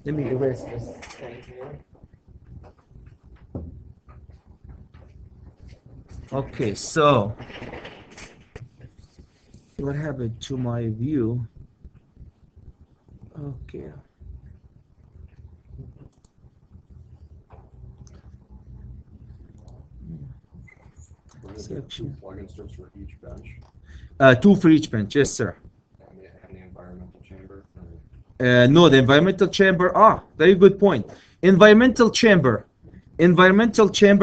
Let me erase this thing here. Okay, so what happened to my view? Okay. Two plug-in strips for each bench. 2 for each bench, yes, sir. And the environmental chamber. No, the environmental chamber. Very good point. Environmental chamber,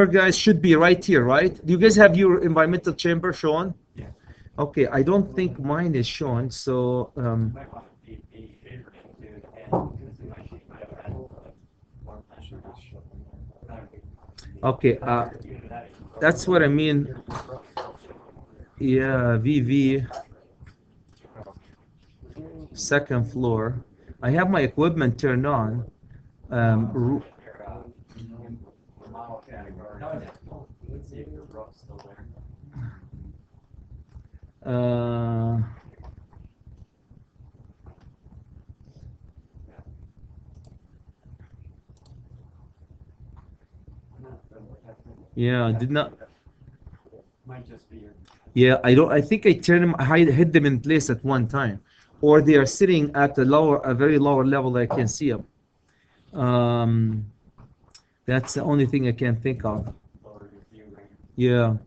guys, should be right here, right? Do you guys have your environmental chamber shown? Yeah. Okay, I don't think mine is shown, so. Okay, that's what I mean. Yeah, VV. Second floor. I have my equipment turned on. Yeah, did not. Might just be your. Yeah, I think I turn them. I hid them in place at one time, or they are sitting at a very lower level that I can see them. That's the only thing I can think of. Yeah.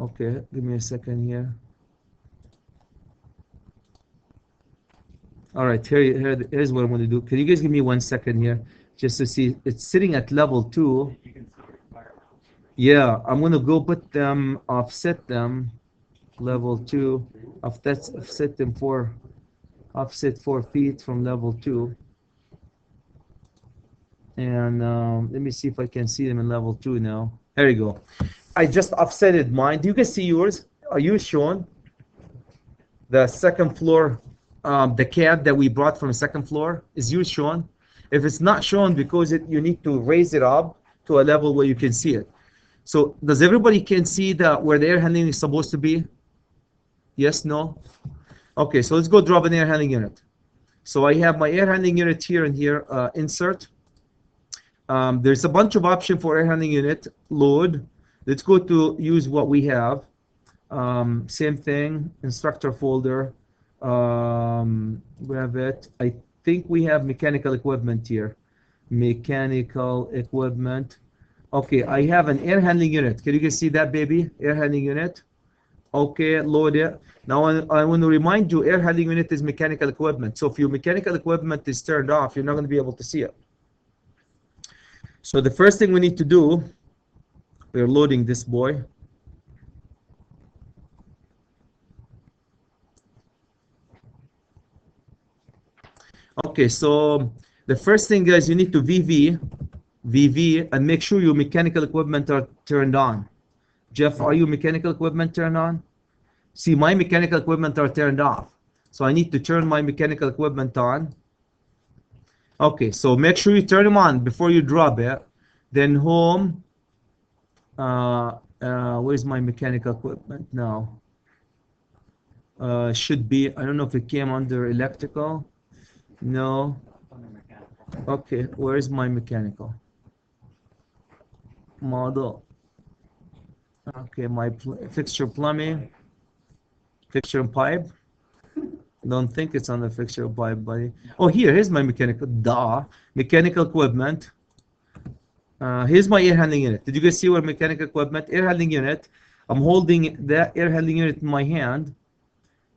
Okay, give me a second here. All right, here's what I'm going to do. Can you guys give me 1 second here, just to see? It's sitting at level 2. You can see your environment. Yeah, I'm going to go put them, offset them, level 2. Offset them offset 4 feet from level 2. And let me see if I can see them in level 2 now. There you go. I just offsetted mine. Do you guys see yours? Are you shown? The second floor, the CAD that we brought from the second floor, is yours shown? If it's not shown, because you need to raise it up to a level where you can see it. So does everybody can see where the air handling is supposed to be? Yes, no? Okay, so let's go drop an air handling unit. So I have my air handling unit here and here, insert. There's a bunch of options for air handling unit, load. Let's go to use what we have. Same thing, instructor folder. Revit. I think we have mechanical equipment here. Mechanical equipment. Okay, I have an air handling unit. Can you guys see that, baby? Air handling unit. Okay, load it. Now I want to remind you, air handling unit is mechanical equipment. So if your mechanical equipment is turned off, you're not going to be able to see it. So the first thing we need to do, we're loading this boy. Okay, so the first thing, guys, you need to VV, and make sure your mechanical equipment are turned on. Jeff, are your mechanical equipment turned on? See, my mechanical equipment are turned off. So I need to turn my mechanical equipment on. Okay, so make sure you turn them on before you drop it. Then home, where's my mechanical equipment now? Should be, I don't know if it came under electrical. No. Okay, where's my mechanical? Model. Okay, my fixture plumbing. Fixture and pipe. Don't think it's on the fixture and pipe, buddy. Oh, here's my mechanical. Mechanical equipment. Here's my air handling unit. Did you guys see what mechanical equipment? Air handling unit. I'm holding that air handling unit in my hand.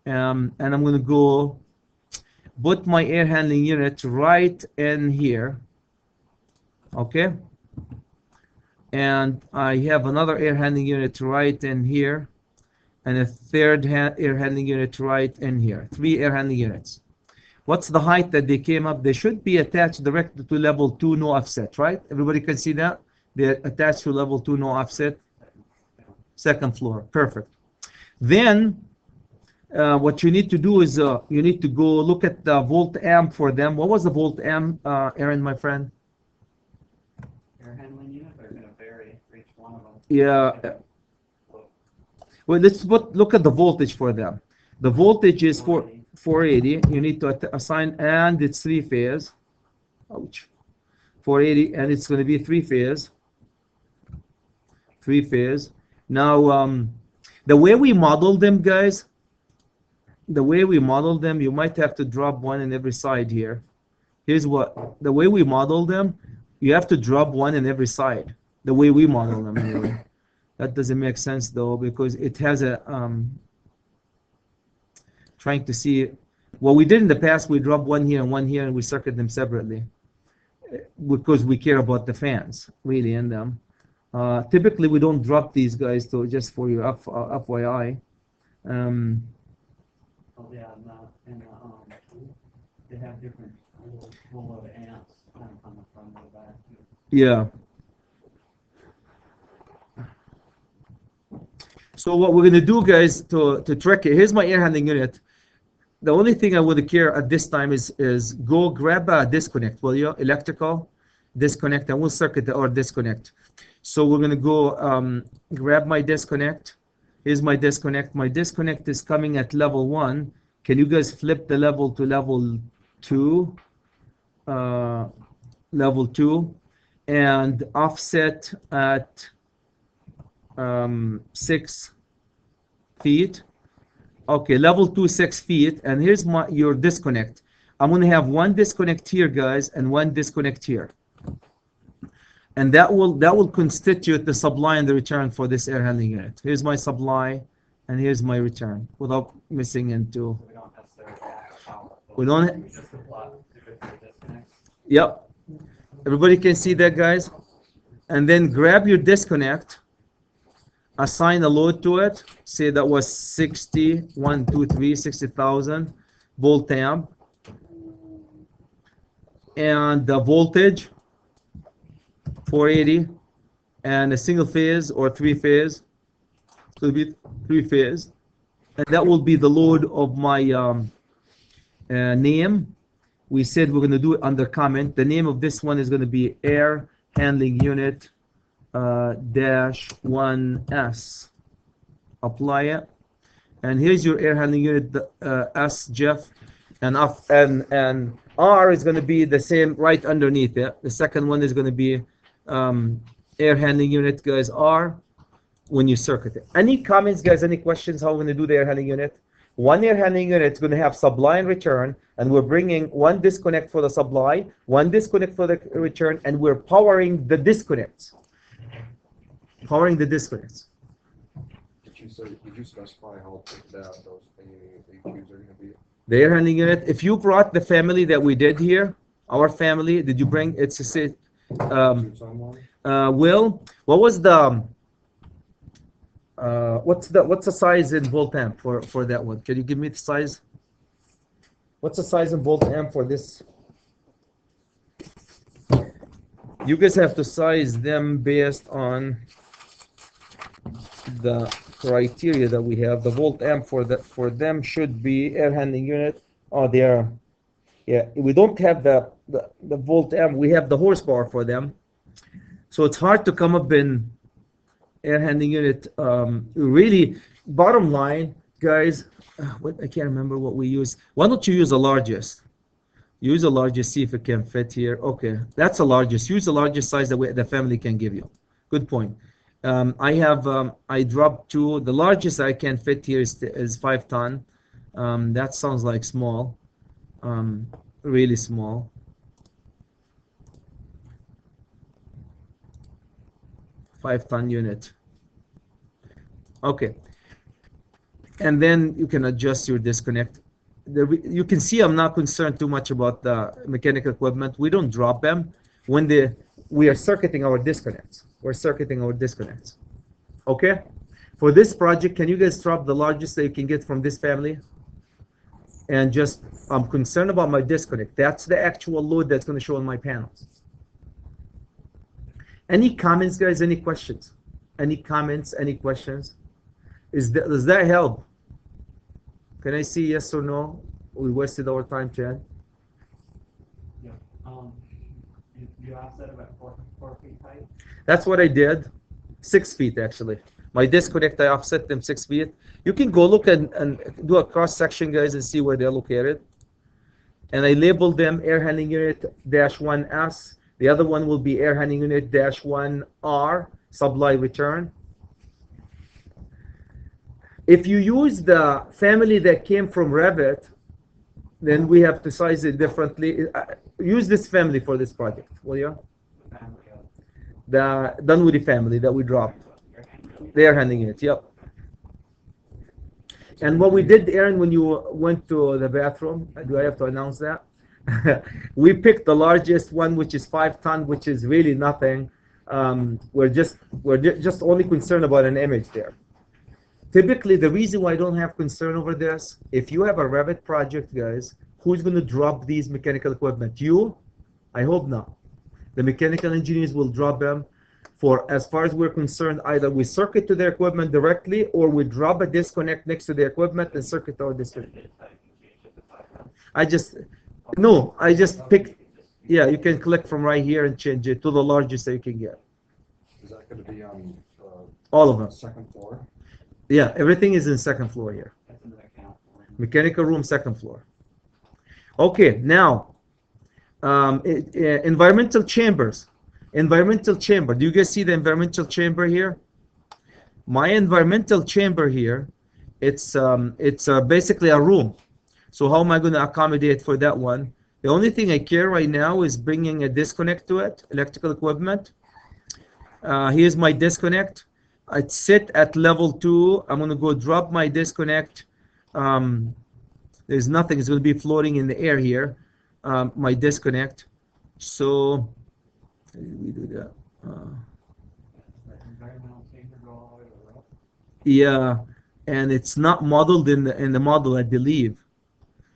And I'm going to go put my air handling unit right in here. Okay. And I have another air handling unit right in here. And a third air handling unit right in here. 3 air handling units. What's the height that they came up? They should be attached directly to level 2, no offset, right? Everybody can see that? They're attached to level 2, no offset. Second floor. Perfect. Then, what you need to do is you need to go look at the volt amp for them. What was the volt amp, Aaron, my friend? Air handling unit, they're going to vary for each one of them. Yeah. Well, let's look at the voltage for them. The voltage is 480. You need to assign, and it's 3-phase. Ouch. 480, and it's going to be 3-phase. 3-phase. Now, the way we model them, guys, the way we model them, you might have to drop one in every side here. Here's what, the way we model them, you have to drop one in every side. The way we model them, anyway. That doesn't make sense though, because it has a trying to see what we did in the past. We dropped one here, and we circuit them separately because we care about the fans really in them. Typically, we don't drop these guys, so just for your FYI. Oh yeah, and they have different full load amps kind of on the front and the back. Yeah. So what we're going to do, guys, to track it, here's my air handling unit. The only thing I would care at this time is go grab a disconnect, will you? Electrical disconnect, and we'll circuit or disconnect. So we're going to go grab my disconnect. Here's my disconnect. My disconnect is coming at level 1. Can you guys flip the level to level 2? Level 2. And offset at 6 feet. Okay, level 2, 6 feet. And here's your disconnect. I'm going to have one disconnect here, guys, and one disconnect here. and that will constitute the supply and the return for this air handling unit. Here's my supply, and here's my return, without missing into. We don't necessarily have power. We don't. We just apply the disconnect. Yep. Everybody can see that, guys. And then grab your disconnect, assign a load to it. Say that was 60,000 volt amp, and the voltage 480, and a single phase or three phase. It'll be three phase, and that will be the load of my name. We said we're going to do it under comment. The name of this one is going to be air handling unit dash 1S. Apply it, and here's your air handling unit S, Jeff, and R is going to be the same right underneath it. The second one is going to be air handling unit, guys, R, when you circuit it. Any comments, guys? Any questions how we're going to do the air handling unit? One air handling unit is going to have supply and return, and we're bringing one disconnect for the supply, one disconnect for the return, and we're powering the disconnects. Powering the disconnects. Did you specify how big those AQs are going to be? The air handling unit, if you brought the family that we did here, our family, did you bring, it's a, Will, what was the, what's the size in volt amp for that one? Can you give me the size? What's the size in volt amp for this? You guys have to size them based on the criteria that we have. The volt amp for them should be air handling unit. Oh, they are. Yeah, we don't have the volt amp. We have the horsepower for them. So it's hard to come up in air handling unit. Really, bottom line, guys, I can't remember what we use. Why don't you use the largest? Use the largest, see if it can fit here. Okay, that's the largest. Use the largest size that the family can give you. Good point. I dropped two. The largest I can fit here is 5 ton. That sounds like small, really small. 5 ton unit. Okay. And then you can adjust your disconnect. You can see I'm not concerned too much about the mechanical equipment. We don't drop them when we are circuiting our disconnects. We're circuiting our disconnects. Okay? For this project, can you guys drop the largest that you can get from this family? And just, I'm concerned about my disconnect. That's the actual load that's going to show on my panels. Any comments, guys? Any questions? Any comments? Any questions? Does that help? Can I see yes or no? We wasted our time, Chad. Yeah. You offset about 4 feet height? That's what I did. 6 feet, actually. My disconnect, I offset them 6 feet. You can go look and do a cross section, guys, and see where they're located. And I labeled them air handling unit dash 1S. The other one will be air handling unit dash 1R, supply return. If you use the family that came from Revit, then we have to size it differently. Use this family for this project, will you? The Dunwoody family that we dropped. The air handling unit, yep. And what we did, Aaron, when you went to the bathroom, do I have to announce that? We picked the largest one, which is 5 ton, which is really nothing. We're just only concerned about an image there. Typically, the reason why I don't have concern over this, if you have a Revit project, guys, who's going to drop these mechanical equipment? You? I hope not. The mechanical engineers will drop them. For as far as we're concerned, either we circuit to their equipment directly, or we drop a disconnect next to the equipment and circuit our disconnect. I just picked. Yeah, you can click from right here and change it to the largest that you can get. Is that going to be on all of them? Second floor? Yeah, everything is in second floor here. Mechanical room, second floor. Okay, now environmental chambers. Environmental chamber. Do you guys see the environmental chamber here? My environmental chamber here, it's basically a room. So how am I going to accommodate for that one? The only thing I care right now is bringing a disconnect to it, electrical equipment, Here's my disconnect. I'd sit at level 2. I'm going to go drop my disconnect. There's nothing. It's going to be floating in the air here. My disconnect. So we do that. Yeah, and it's not modeled in the model, I believe.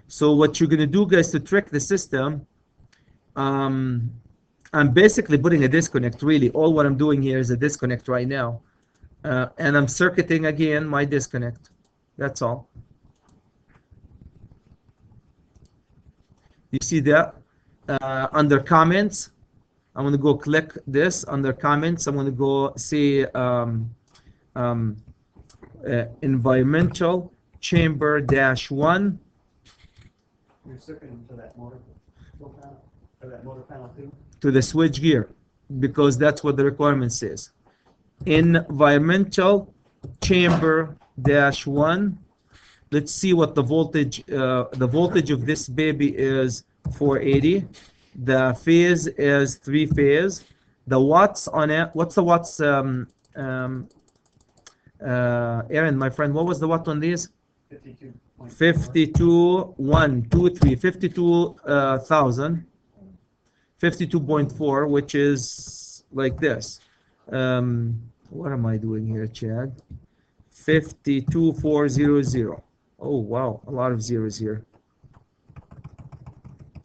So what you're going to do, guys, to trick the system, I'm basically putting a disconnect. Really, all what I'm doing here is a disconnect right now, and I'm circuiting again my disconnect. That's all. You see that? Under comments, I'm going to go click this. Under comments, I'm going to go see environmental chamber -1. You're circuiting to that motor panel, or that motor panel too? To the switch gear, because that's what the requirement says. Environmental chamber -1. Let's see what the voltage of this baby is. 480. The phase is 3 phase. The watts on it, what's the watts, Aaron, my friend, what was the watt on these? 52,000. 52.4, which is like this. What am I doing here, Chad? 52,400. Oh, wow, a lot of zeros here.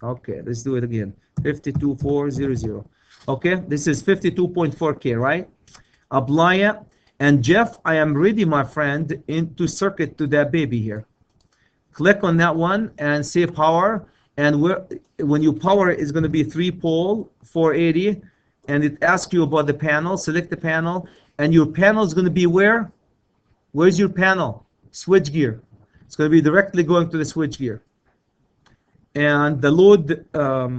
Okay, let's do it again. 52,400. Okay, this is 52.4K, right? Apply it. And Jeff, I am ready, my friend, into circuit to that baby here. Click on that one and say power. And when you power it, it's going to be 3-pole, 480. And it asks you about the panel. Select the panel. And your panel is going to be where? Where's your panel? Switch gear. It's going to be directly going to the switch gear. And the load,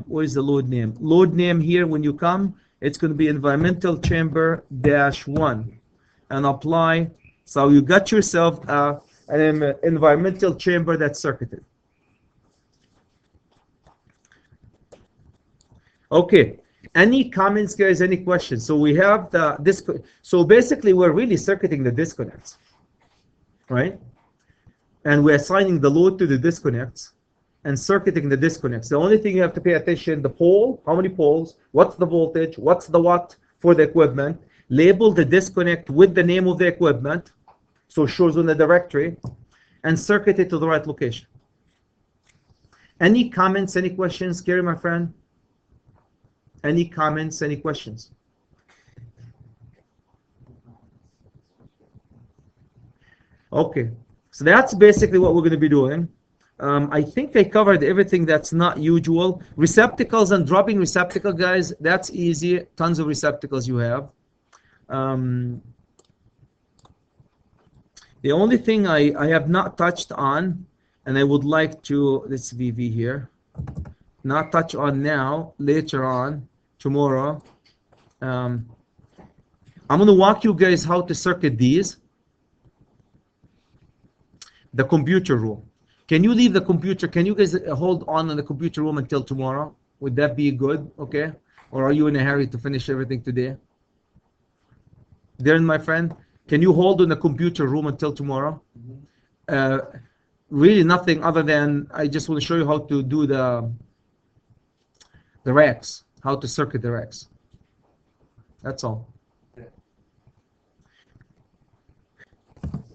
what is the load name? Load name here, when you come, it's going to be environmental chamber -1. And apply. So you got yourself an environmental chamber that's circuited. Okay. Any comments, guys? Any questions? So we have this. So basically, we're really circuiting the disconnects, right? And we're assigning the load to the disconnects and circuiting the disconnects. The only thing you have to pay attention, the pole, how many poles, what's the voltage, what's the watt for the equipment, label the disconnect with the name of the equipment, so it shows on the directory, and circuit it to the right location. Any comments, any questions, Gary, my friend? Any comments, any questions? Okay, so that's basically what we're going to be doing. I think I covered everything that's not usual. Receptacles and dropping receptacle, guys, that's easy. Tons of receptacles you have. The only thing I have not touched on, and I would like to, let's VV here, not touch on now, later on, tomorrow. I'm going to walk you guys how to circuit these. The computer room. Can you leave the computer? Can you guys hold on in the computer room until tomorrow? Would that be good? Okay. Or are you in a hurry to finish everything today? Darren, my friend, can you hold in the computer room until tomorrow? Really nothing other than I just want to show you how to do the racks, how to circuit the racks. That's all.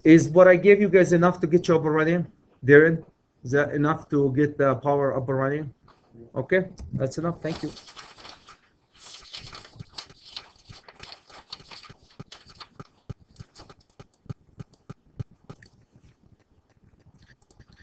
Is what I gave you guys enough to get you up and running? Darren, is that enough to get the power up and running? Okay, that's enough. Thank you.